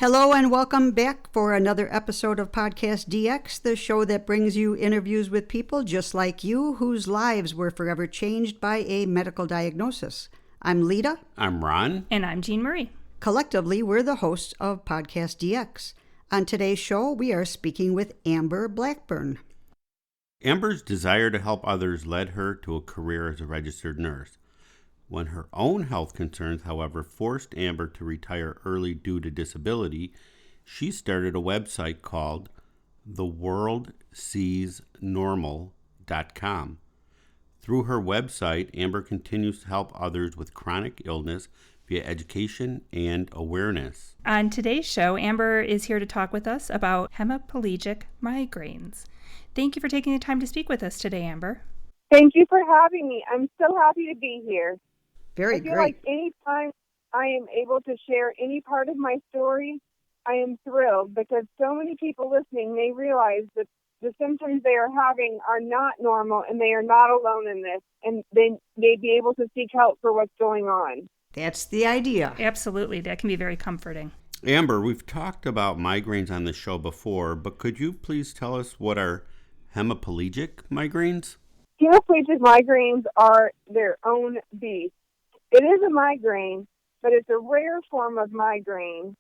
Hello and welcome back for another episode of PodcastDX, the show that brings you interviews with people just like you whose lives were forever changed by a medical diagnosis. I'm Lita. I'm Ron. And I'm Jean Marie. Collectively, we're the hosts of PodcastDX. On today's show, we are speaking with Amber Blackburn. Amber's desire to help others led her to a career as a registered nurse. When her own health concerns, however, forced Amber to retire early due to disability, she started a website called theworldseesnormal.com. Through her website, Amber continues to help others with chronic illness via education and awareness. On today's show, Amber is here to talk with us about hemiplegic migraines. Thank you for taking the time to speak with us today, Amber. Thank you for having me. I'm so happy to be here. Very I feel great. like anytime I am able to share any part of my story, I am thrilled because so many people listening may realize that the symptoms they are having are not normal and they are not alone in this, and they may be able to seek help for what's going on. That's the idea. Absolutely. That can be very comforting. Amber, we've talked about migraines on the show before, but could you please tell us what are hemiplegic migraines? Hemiplegic migraines are their own beast. It is a migraine, but it's a rare form of migraine,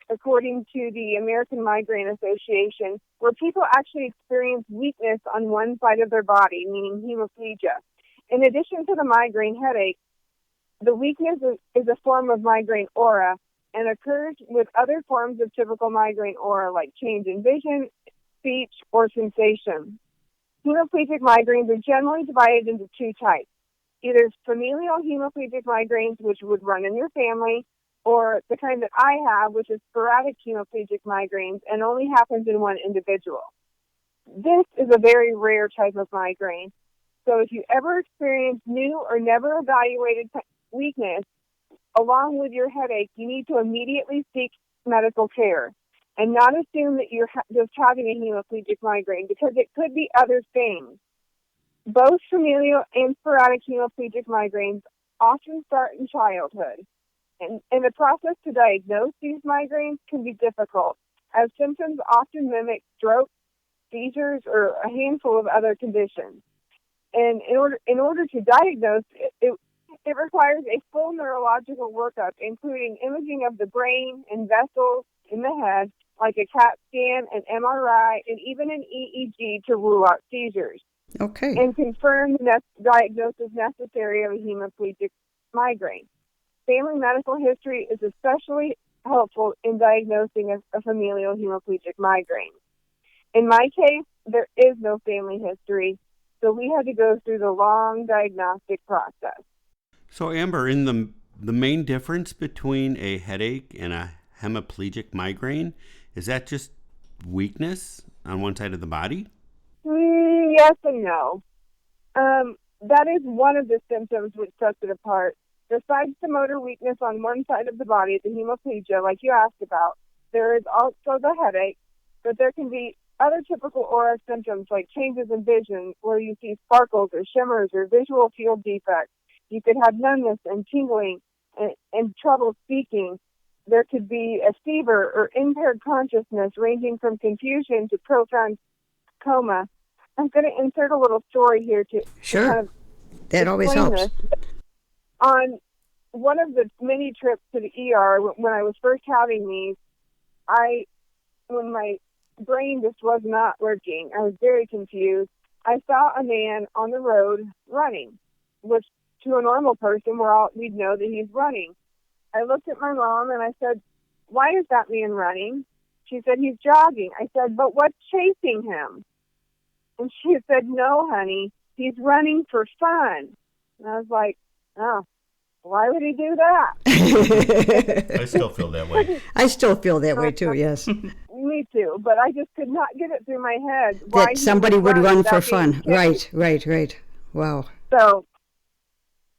according to the American Migraine Association, where people actually experience weakness on one side of their body, meaning hemiplegia. In addition to the migraine headache, the weakness is a form of migraine aura and occurs with other forms of typical migraine aura like change in vision, speech, or sensation. Hemiplegic migraines are generally divided into two types. Either familial hemiplegic migraines, which would run in your family, or the kind that I have, which is sporadic hemiplegic migraines and only happens in one individual. This is a very rare type of migraine. So if you ever experience new or never evaluated weakness along with your headache, you need to immediately seek medical care and not assume that you're just having a hemiplegic migraine, because it could be other things. Both familial and sporadic hemiplegic migraines often start in childhood, and the process to diagnose these migraines can be difficult, as symptoms often mimic stroke, seizures, or a handful of other conditions. And in order to diagnose it requires a full neurological workup, including imaging of the brain and vessels in the head, like a CAT scan, an MRI, and even an EEG to rule out seizures. Okay. And confirm the diagnosis necessary of a hemiplegic migraine. Family medical history is especially helpful in diagnosing a familial hemiplegic migraine. In my case, there is no family history, so we had to go through the long diagnostic process. So Amber, in the main difference between a headache and a hemiplegic migraine, is that just weakness on one side of the body? Yes and no. That is one of the symptoms which sets it apart. Besides the motor weakness on one side of the body, the hemiplegia, like you asked about, there is also the headache, but there can be other typical aura symptoms like changes in vision, where you see sparkles or shimmers or visual field defects. You could have numbness and tingling and trouble speaking. There could be a fever or impaired consciousness ranging from confusion to profound coma. I'm going to insert a little story here to kind of that always helps. this. On one of the many trips to the ER, when I was first having these, when my brain just was not working, I was very confused. I saw a man on the road running, which to a normal person, we'd know that he's running. I looked at my mom and I said, "Why is that man running?" She said, "He's jogging." I said, "But what's chasing him?" And she said, "No, honey, he's running for fun." And I was like, "Oh, why would he do that?" I still feel that way. I still feel that way too, yes. Me too, but I just could not get it through my head why That somebody would run for fun. chased. Right. Wow. So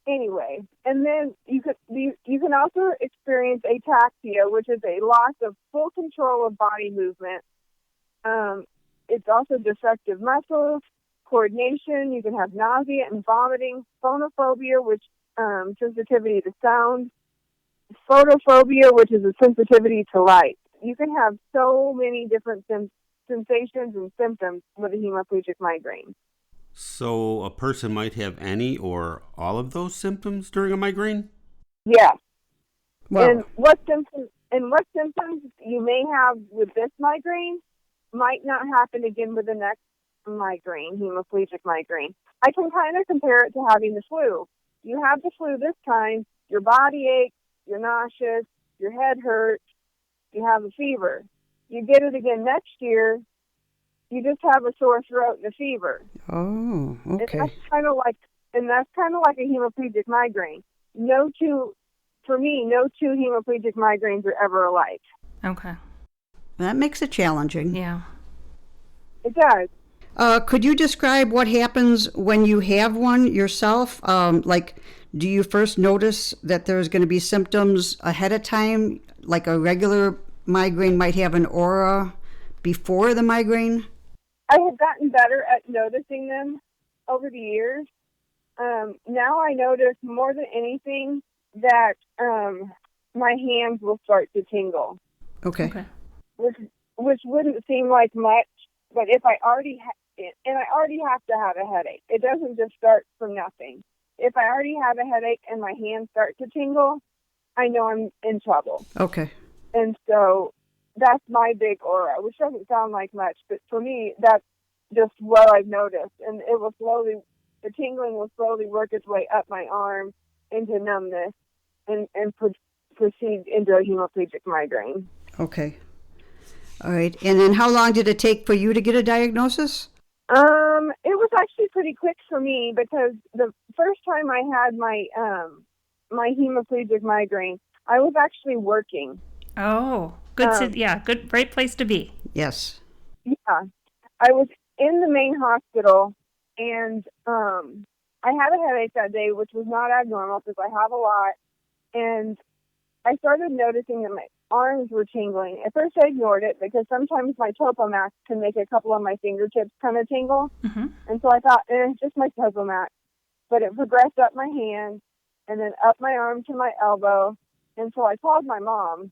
anyway, and then you can also experience ataxia, which is a loss of full control of body movement. It's also defective muscles, coordination. You can have nausea and vomiting, phonophobia, which sensitivity to sound, photophobia, which is a sensitivity to light. you can have so many different sensations and symptoms with a hemiplegic migraine. So a person might have any or all of those symptoms during a migraine? Yes. Wow. And what symptoms you may have with this migraine might not happen again with the next migraine, hemiplegic migraine. I can kind of compare it to having the flu. You have the flu this time, your body aches, you're nauseous, your head hurts, you have a fever. You get it again next year, you just have a sore throat and a fever. Oh, okay. And that's kind of like a hemiplegic migraine. No two hemiplegic migraines are ever alike. Okay. That makes it challenging. Yeah. It does. Could you describe what happens when you have one yourself? Like, do you first notice that there's going to be symptoms ahead of time, like a regular migraine might have an aura before the migraine? I have gotten better at noticing them over the years. Now I notice more than anything that my hands will start to tingle. Okay. Which wouldn't seem like much, but if I already and I already have to have a headache. It doesn't just start from nothing. If I already have a headache and my hands start to tingle, I know I'm in trouble. Okay. And so that's my big aura, which doesn't sound like much, but for me, that's just what I've noticed. And the tingling will slowly work its way up my arm into numbness and proceed into a hemiplegic migraine. Okay. All right. And then how long did it take for you to get a diagnosis? It was actually pretty quick for me because the first time I had my hemiplegic migraine, I was actually working. Oh, good. Good, great place to be. Yes. Yeah. I was in the main hospital, and I had a headache that day, which was not abnormal because I have a lot, and I started noticing that my arms were tingling. At first I ignored it because sometimes my Topomax can make a couple of my fingertips kind of tingle. Mm-hmm. And so I thought, it's just my Topomax. But it progressed up my hand and then up my arm to my elbow. And so I called my mom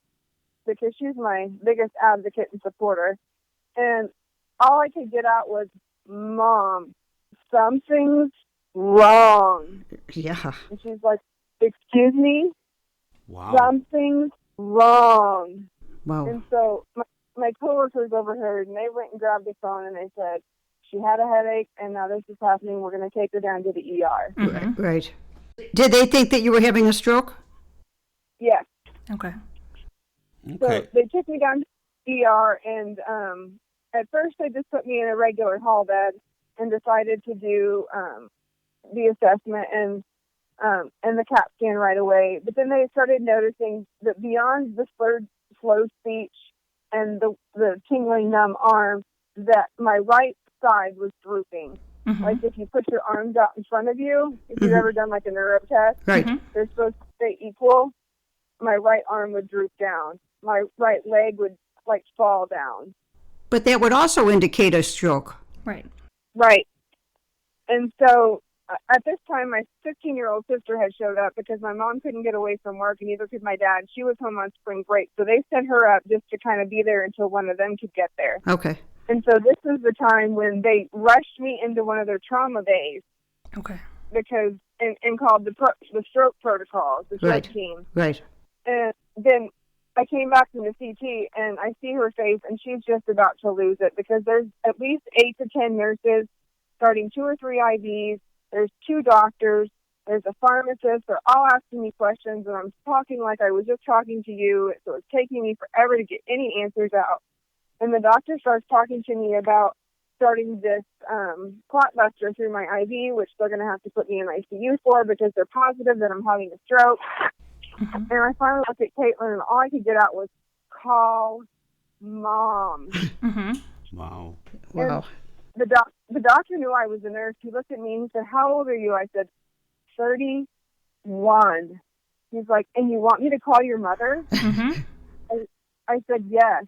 because she's my biggest advocate and supporter. And all I could get out was, Mom, something's wrong. Yeah. And she's like, excuse me? Wow. Something's wrong. Wow. And so my coworkers overheard, and they went and grabbed the phone, and they said, she had a headache, and now this is happening. We're going to take her down to the ER. Mm-hmm. Right. Did they think that you were having a stroke? Yes. Okay. So they took me down to the ER, and at first they just put me in a regular hall bed and decided to do the assessment and the CAT scan right away. But then they started noticing that beyond the slow speech and the tingling numb arm, that my right side was drooping. Mm-hmm. Like if you put your arms out in front of you, if you've ever done like a neuro test, Right. Mm-hmm. they're supposed to stay equal. My right arm would droop down. My right leg would like fall down. But that would also indicate a stroke. Right. Right. And so at this time, my 15-year-old sister had showed up because my mom couldn't get away from work, and neither could my dad. She was home on spring break. So they sent her up just to kind of be there until one of them could get there. Okay. And so this is the time when they rushed me into one of their trauma bays. Okay. Because, and called the stroke protocols, the stroke team. Right. And then I came back from the CT, and I see her face, and she's just about to lose it because there's at least 8 to 10 nurses starting 2 or 3 IVs. There's 2 doctors. There's a pharmacist. They're all asking me questions, and I'm talking like I was just talking to you, so it's taking me forever to get any answers out. And the doctor starts talking to me about starting this clot buster through my IV, which they're going to have to put me in ICU for because they're positive that I'm having a stroke. Mm-hmm. And I finally looked at Caitlin, and all I could get out was, call Mom. Mm-hmm. Wow. Wow. And the doctor knew I was a nurse. He looked at me and he said, how old are you? I said, 31. He's like, and you want me to call your mother? Mm-hmm. I said, yes.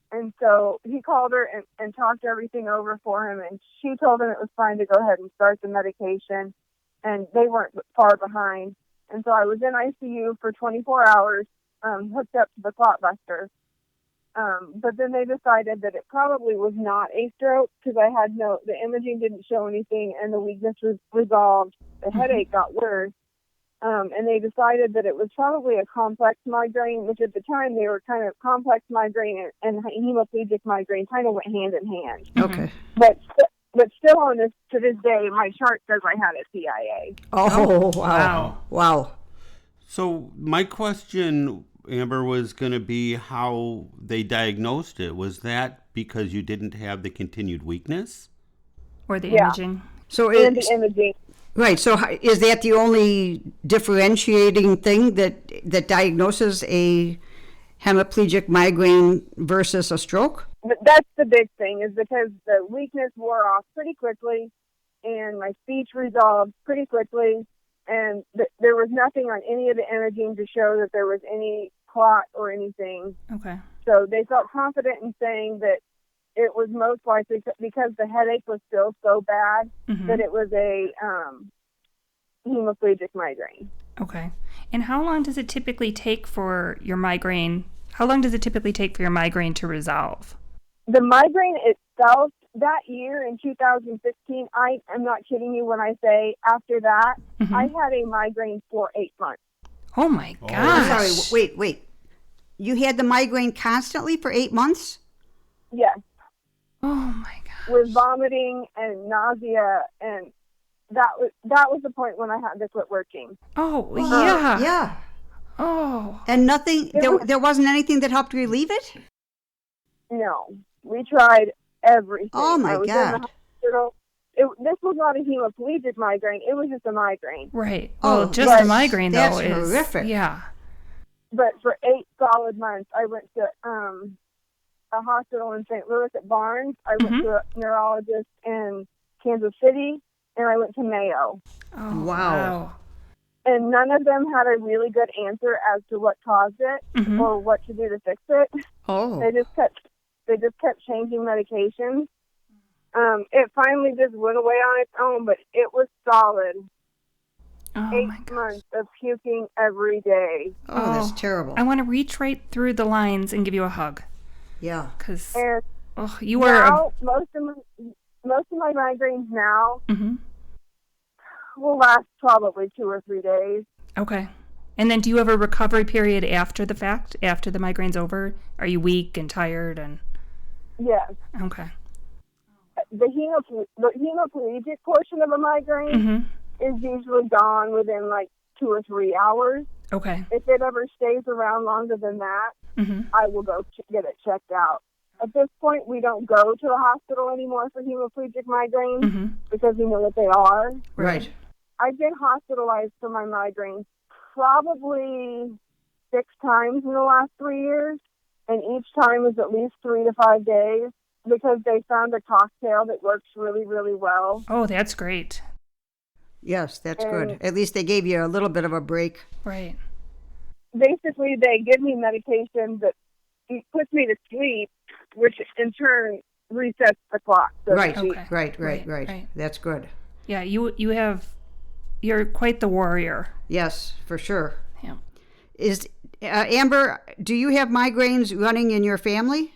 And so he called her and talked everything over for him, and she told him it was fine to go ahead and start the medication, and they weren't far behind. And so I was in ICU for 24 hours, hooked up to the clot buster. But then they decided that it probably was not a stroke because the imaging didn't show anything and the weakness was resolved. The headache got worse. And they decided that it was probably a complex migraine, which at the time they were kind of complex migraine and hemiplegic migraine kind of went hand in hand. Okay. But still to this day, my chart says I had a CIA. Oh, wow. Wow. So my question, Amber, was going to be how they diagnosed it. Was that because you didn't have the continued weakness? Or the imaging? So the imaging. Right. So is that the only differentiating thing that diagnoses a hemiplegic migraine versus a stroke? But that's the big thing, is because the weakness wore off pretty quickly and my speech resolved pretty quickly. And there was nothing on any of the imaging to show that there was any clot or anything. Okay. So they felt confident in saying that it was most likely because the headache was still so bad that it was a hemiplegic migraine. Okay. And how long does it typically take for your migraine? How long does it typically take for your migraine to resolve? The migraine itself, that year in 2015, I am not kidding you when I say after that, I had a migraine for 8 months. Oh my gosh. Sorry, wait. You had the migraine constantly for 8 months? Yes. Oh my gosh. With vomiting and nausea, and that was the point when I had to quit working. Oh, yeah. Yeah. Oh. And nothing, there wasn't anything that helped relieve it? No. We tried everything. Oh my I was God. in the hospital. This was not a hemiplegic migraine. It was just a migraine. Right. Oh, Well, just a migraine, though, that's is horrific. Yeah. But for 8 solid months, I went to a hospital in St. Louis at Barnes. I went to a neurologist in Kansas City, and I went to Mayo. Oh, Wow. And none of them had a really good answer as to what caused it or what to do to fix it. Oh. They just kept changing medications. It finally just went away on its own, but it was solid. Oh, 8 months of puking every day. Oh, that's terrible. I want to reach right through the lines and give you a hug. Yeah. Because And you were... now, most of my migraines now will last probably 2 or 3 days. Okay. And then do you have a recovery period after the fact, after the migraine's over? Are you weak and tired? And Yes. Okay. The hemiplegic portion of a migraine is usually gone within like 2 or 3 hours. Okay. If it ever stays around longer than that, I will go get it checked out. At this point, we don't go to the hospital anymore for hemiplegic migraines because we know what they are. Right. I've been hospitalized for my migraines probably 6 times in the last 3 years, and each time is at least 3 to 5 days because they found a cocktail that works really, really well. Oh, that's great. Yes, that's good. At least they gave you a little bit of a break. Right. Basically, they give me medication that puts me to sleep, which in turn resets the clock. So Right. Okay. Right. That's good. Yeah, you're quite the warrior. Yes, for sure. Yeah. Is Amber, do you have migraines running in your family?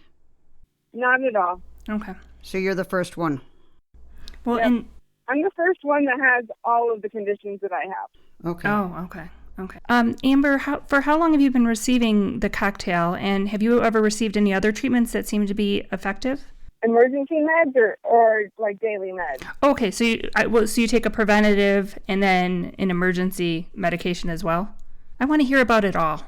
Not at all. Okay. So you're the first one. Well, Yep. and I'm the first one that has all of the conditions that I have. Okay. oh, okay. Amber, for how long have you been receiving the cocktail, and have you ever received any other treatments that seem to be effective? Emergency meds or like daily meds? Okay, so you take a preventative and then an emergency medication as well? I want to hear about it all.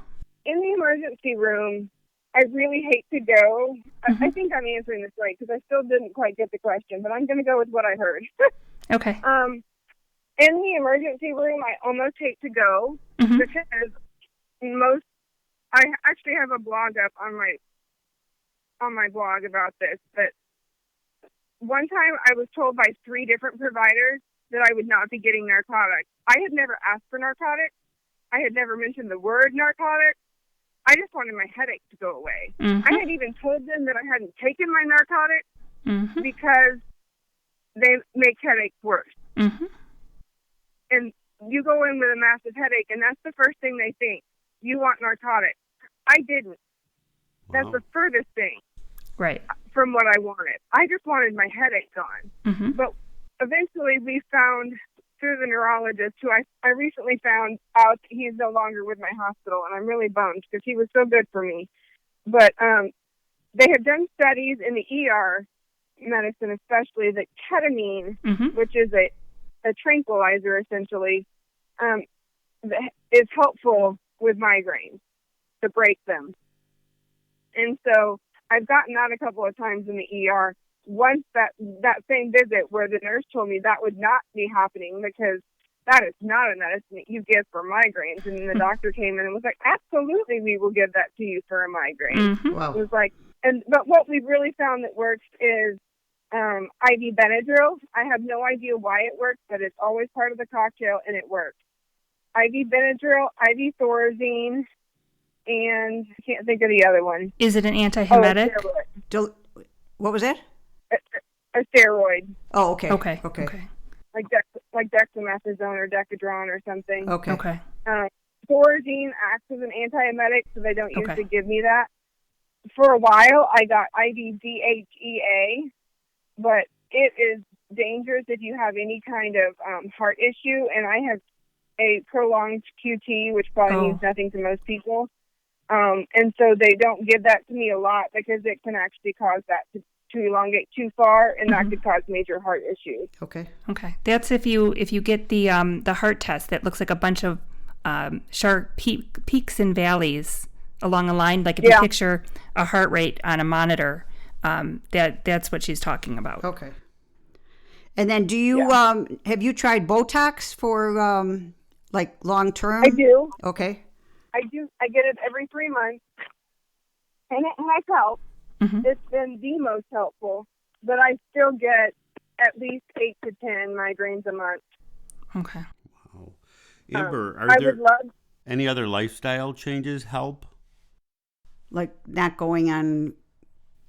In the emergency room, I really hate to go. I think I'm answering this right because I still didn't quite get the question, but I'm going to go with what I heard. Okay. In the emergency room, I almost hate to go because I actually have a blog up on my blog about this, but one time I was told by 3 different providers that I would not be getting narcotics. I had never asked for narcotics. I had never mentioned the word narcotics. I just wanted my headache to go away. I had even told them that I hadn't taken my narcotics because they make headaches worse. And you go in with a massive headache, and that's the first thing they think. You want narcotics. I didn't. That's the furthest thing Right. from what I wanted. I just wanted my headache gone. Mm-hmm. But eventually we found, through the neurologist, who I recently found out he's no longer with my hospital, and I'm really bummed because he was so good for me. But they have done studies in the ER medicine, especially, that ketamine, which is a tranquilizer essentially, is helpful with migraines to break them. And so I've gotten out a couple of times in the ER. Once that same visit where the nurse told me that would not be happening because that is not a medicine that you give for migraines. And then the doctor came in and was like, absolutely, we will give that to you for a migraine. Mm-hmm. Wow. It was like, but what we've really found that works is IV Benadryl. I have no idea why it works, but it's always part of the cocktail, and it works. IV Benadryl, IV Thorazine, and I can't think of the other one. Is it an antiemetic? What was that? A steroid. Oh, okay. Okay. Like dexamethasone or Decadron or something. Okay. Thorazine acts as an antiemetic, so they don't usually give me that. For a while, I got IV DHEA, but it is dangerous if you have any kind of heart issue, and I have a prolonged QT, which probably means nothing to most people. And so they don't give that to me a lot because it can actually cause that to elongate too far, and that could cause major heart issues. Okay. That's if you get the heart test that looks like a bunch of sharp peaks and valleys along a line. Like if you picture a heart rate on a monitor, that's what she's talking about. Okay. And then do you have you tried Botox for like long term? I do. Okay. I do. I get it every 3 months, and it has helped. It's been the most helpful, but I still get at least 8 to 10 migraines a month. Okay. Wow. Amber, are I there would love any other lifestyle changes help? Like not going on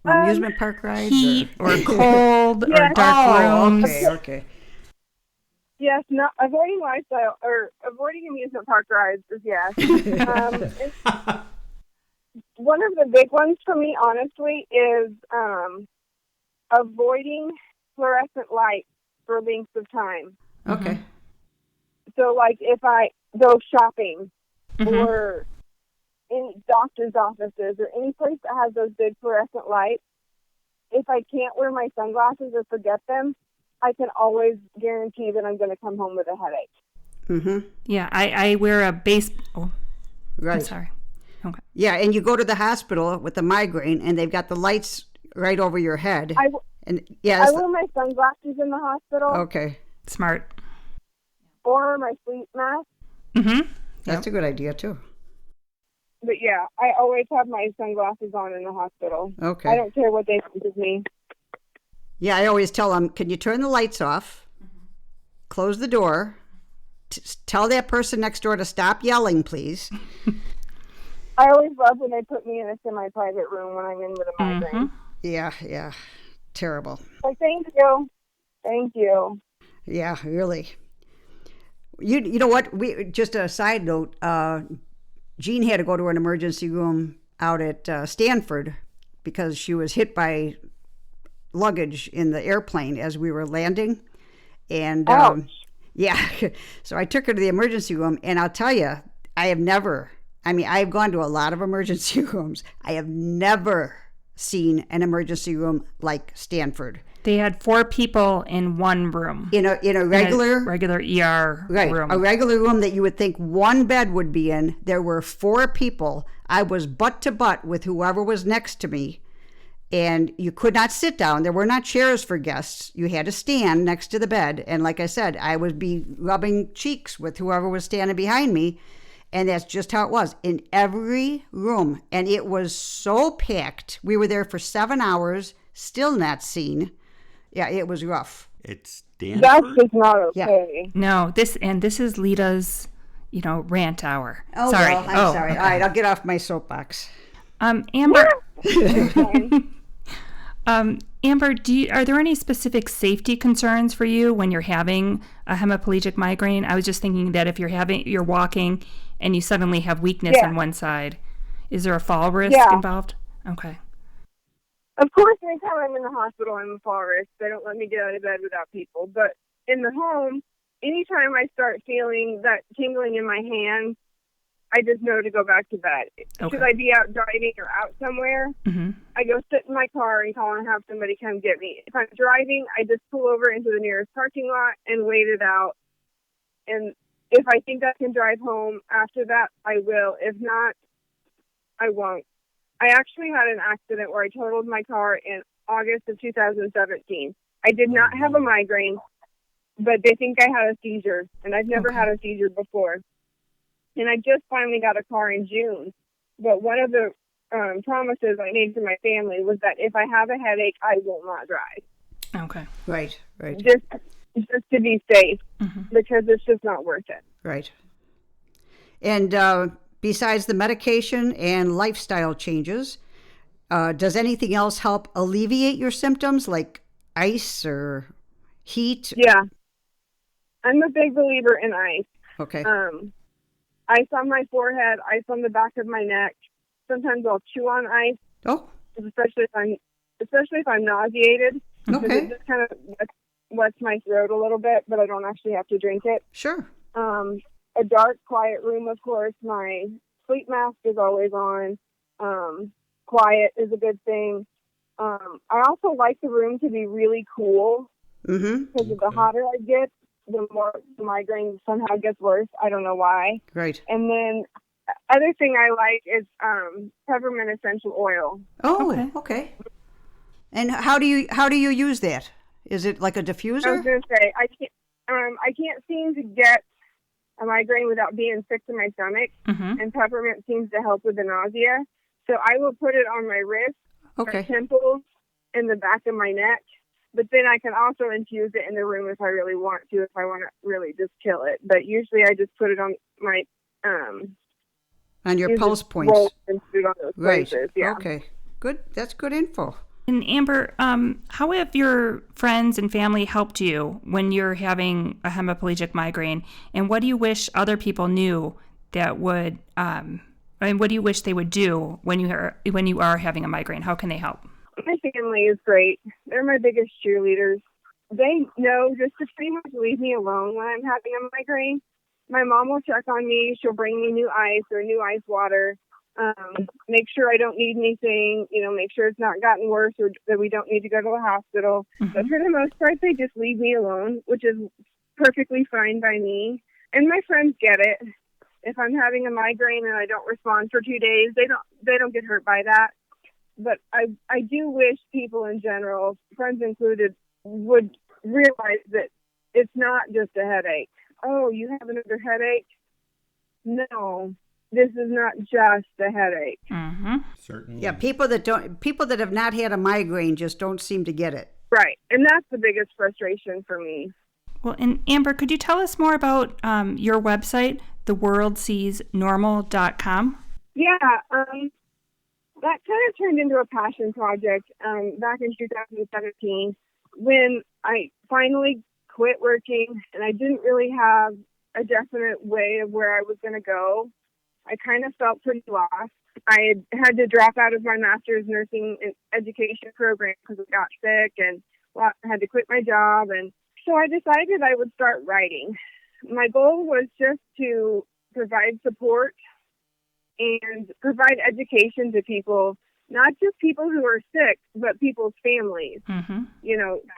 amusement park rides? Heat or cold or dark rooms. Okay. Yes, not avoiding lifestyle or avoiding amusement park rides is yes. One of the big ones for me, honestly, is avoiding fluorescent lights for lengths of time. Okay. So, like, if I go shopping or in doctor's offices or any place that has those big fluorescent lights, if I can't wear my sunglasses or forget them, I can always guarantee that I'm going to come home with a headache. Yeah, I wear a base. Oh, Right. I'm sorry. Okay. Yeah, and you go to the hospital with a migraine, and they've got the lights right over your head. I yes. wear my sunglasses in the hospital. Okay. Smart. Or my sleep mask. That's a good idea too. But yeah, I always have my sunglasses on in the hospital. Okay. I don't care what they think of me. Yeah, I always tell them, can you turn the lights off, close the door, tell that person next door to stop yelling, please. I always love when they put me in a semi-private room when I'm in with a migraine. Yeah. Terrible. Like, thank you. Yeah, really. You know what? Just a side note, Jean had to go to an emergency room out at Stanford because she was hit by luggage in the airplane as we were landing. And so I took her to the emergency room, and I'll tell you, I've gone to a lot of emergency rooms. I have never seen an emergency room like Stanford. They had 4 people in one room. In a regular ER room. A regular room that you would think one bed would be in. There were 4 people. I was butt to butt with whoever was next to me. And you could not sit down. There were not chairs for guests. You had to stand next to the bed. And like I said, I would be rubbing cheeks with whoever was standing behind me. And that's just how it was in every room. And it was so packed. We were there for 7 hours, still not seen. Yeah, it was rough. It's Stanford? That's just not okay. Yeah. No, this is Lita's, rant hour. Oh, sorry. Well, I'm sorry. All right, I'll get off my soapbox. Amber. Amber, are there any specific safety concerns for you when you're having a hemiplegic migraine? I was just thinking that if you're walking and you suddenly have weakness on one side, is there a fall risk involved? Okay. Of course, anytime I'm in the hospital, I'm a fall risk. They don't let me get out of bed without people. But in the home, anytime I start feeling that tingling in my hands, I just know to go back to bed. Okay. Should I be out driving or out somewhere, I go sit in my car and call and have somebody come get me. If I'm driving, I just pull over into the nearest parking lot and wait it out. And if I think I can drive home after that, I will. If not, I won't. I actually had an accident where I totaled my car in August of 2017. I did not have a migraine, but they think I had a seizure, and I've never had a seizure before. And I just finally got a car in June. But one of the promises I made to my family was that if I have a headache, I will not drive. Okay. Right. Just to be safe, because it's just not worth it. Right. And besides the medication and lifestyle changes, does anything else help alleviate your symptoms, like ice or heat? Yeah. I'm a big believer in ice. Okay. Ice on my forehead, ice on the back of my neck. Sometimes I'll chew on ice. Oh. Especially if I'm nauseated. Okay. It just kind of wets my throat a little bit, but I don't actually have to drink it. Sure. A dark, quiet room, of course. My sleep mask is always on. Quiet is a good thing. I also like the room to be really cool, because the hotter I get, the more the migraine somehow gets worse. I don't know why. Right. And then other thing I like is peppermint essential oil. Oh, okay. And how do you use that? Is it like a diffuser? I was going to say I can't seem to get a migraine without being sick to my stomach, and peppermint seems to help with the nausea. So I will put it on my wrist, my temples, and the back of my neck. But then I can also infuse it in the room if I really want to, if I want to really just kill it. But usually I just put it on my on your pulse points. And put it on those places. Yeah. Okay. Good. That's good info. And Amber, how have your friends and family helped you when you're having a hemiplegic migraine? And what do you wish other people knew that would, and what do you wish they would do when you are having a migraine? How can they help? My family is great. They're my biggest cheerleaders. They know just to pretty much leave me alone when I'm having a migraine. My mom will check on me. She'll bring me new ice or new ice water. Make sure I don't need anything, make sure it's not gotten worse or that we don't need to go to the hospital. But for the most part, they just leave me alone, which is perfectly fine by me. And my friends get it. If I'm having a migraine and I don't respond for 2 days, they don't get hurt by that. But I do wish people in general, friends included, would realize that it's not just a headache. Oh, you have another headache? No. This is not just a headache. Certainly. Yeah, people that have not had a migraine just don't seem to get it. Right, and that's the biggest frustration for me. Well, and Amber, could you tell us more about your website, theworldseesnormal.com? Yeah, that kind of turned into a passion project back in 2017 when I finally quit working and I didn't really have a definite way of where I was going to go. I kind of felt pretty lost. I had to drop out of my master's nursing education program because I got sick and I had to quit my job. And so I decided I would start writing. My goal was just to provide support and provide education to people, not just people who are sick, but people's families.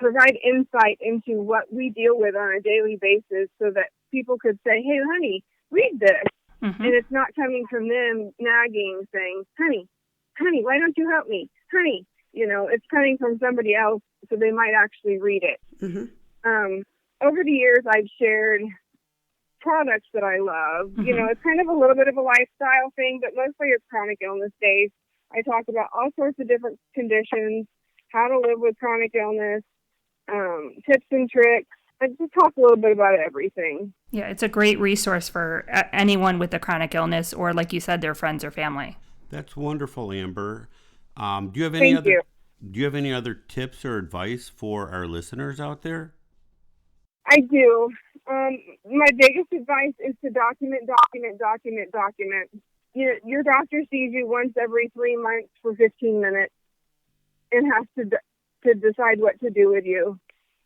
Provide insight into what we deal with on a daily basis so that people could say, hey, honey, read this. And it's not coming from them nagging, saying, honey, why don't you help me? Honey, it's coming from somebody else, so they might actually read it. Over the years, I've shared products that I love. It's kind of a little bit of a lifestyle thing, but mostly it's chronic illness days. I talk about all sorts of different conditions, how to live with chronic illness, tips and tricks. I just talk a little bit about everything. Yeah, it's a great resource for anyone with a chronic illness or, like you said, their friends or family. That's wonderful, Amber. Do you have any other tips or advice for our listeners out there? I do. My biggest advice is to document. your doctor sees you once every 3 months for 15 minutes and has to decide what to do with you.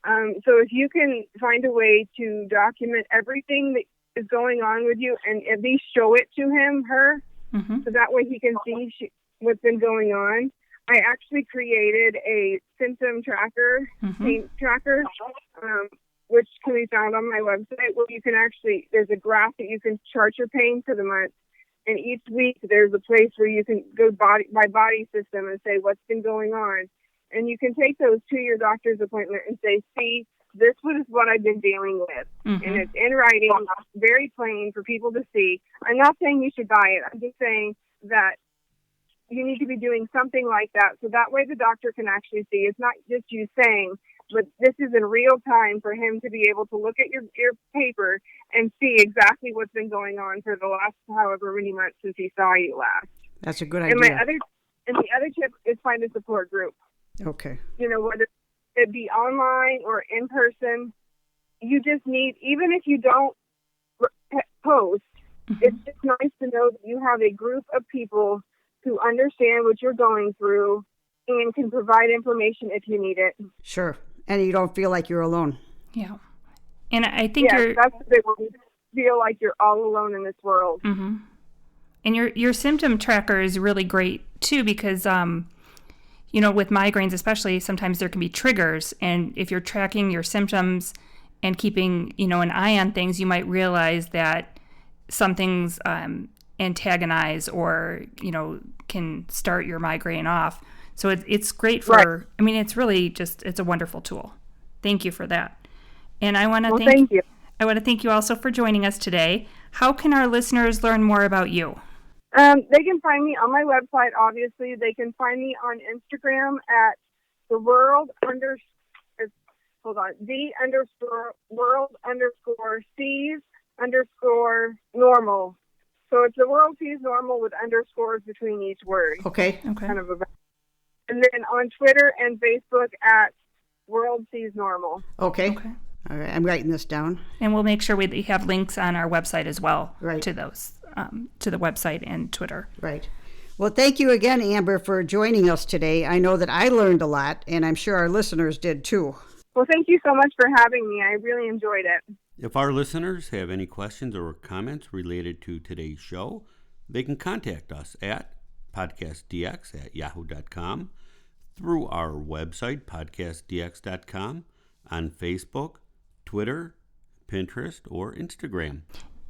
So if you can find a way to document everything that is going on with you and at least show it to her, so that way he can see what's been going on. I actually created a symptom tracker, pain tracker, which can be found on my website, where you can there's a graph that you can chart your pain for the month. And each week there's a place where you can go by body system and say what's been going on. And you can take those to your doctor's appointment and say, see, this is what I've been dealing with. And it's in writing, very plain for people to see. I'm not saying you should buy it. I'm just saying that you need to be doing something like that. So that way the doctor can actually see. It's not just you saying, but this is in real time for him to be able to look at your paper and see exactly what's been going on for the last however many months since he saw you last. That's a good idea. And the other tip is find a support group. Okay. Whether it be online or in person, you just need, even if you don't post, it's just nice to know that you have a group of people who understand what you're going through and can provide information if you need it. Sure. And you don't feel like you're alone. Yeah. And I think that's the big one. You feel like you're all alone in this world. And your symptom tracker is really great too, because with migraines especially, sometimes there can be triggers, and if you're tracking your symptoms and keeping an eye on things, you might realize that something's antagonize or can start your migraine off. So it's great for, it's really it's a wonderful tool. Thank you for that. And I want to thank you. I want to thank you also for joining us today. How can our listeners learn more about you? They can find me on my website, obviously. They can find me on Instagram at the world _sees_normal. So it's the world sees normal with underscores between each word. Okay. Kind of and then on Twitter and Facebook at World Sees Normal. Okay. All right. I'm writing this down. And we'll make sure we have links on our website as well to those, to the website and Twitter. Right. Well, thank you again, Amber, for joining us today. I know that I learned a lot, and I'm sure our listeners did too. Well, thank you so much for having me. I really enjoyed it. If our listeners have any questions or comments related to today's show, they can contact us at PodcastDX@yahoo.com, through our website, PodcastDX.com, on Facebook, Twitter, Pinterest, or Instagram.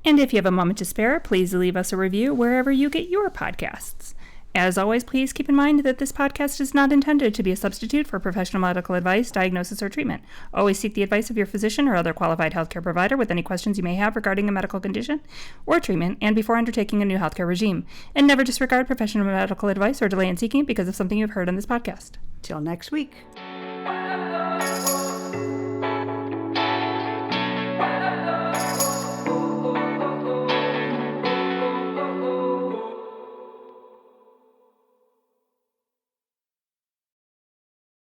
And if you have a moment to spare, please leave us a review wherever you get your podcasts. As always, please keep in mind that this podcast is not intended to be a substitute for professional medical advice, diagnosis, or treatment. Always seek the advice of your physician or other qualified healthcare provider with any questions you may have regarding a medical condition or treatment and before undertaking a new healthcare regime. And never disregard professional medical advice or delay in seeking it because of something you've heard on this podcast. Till next week.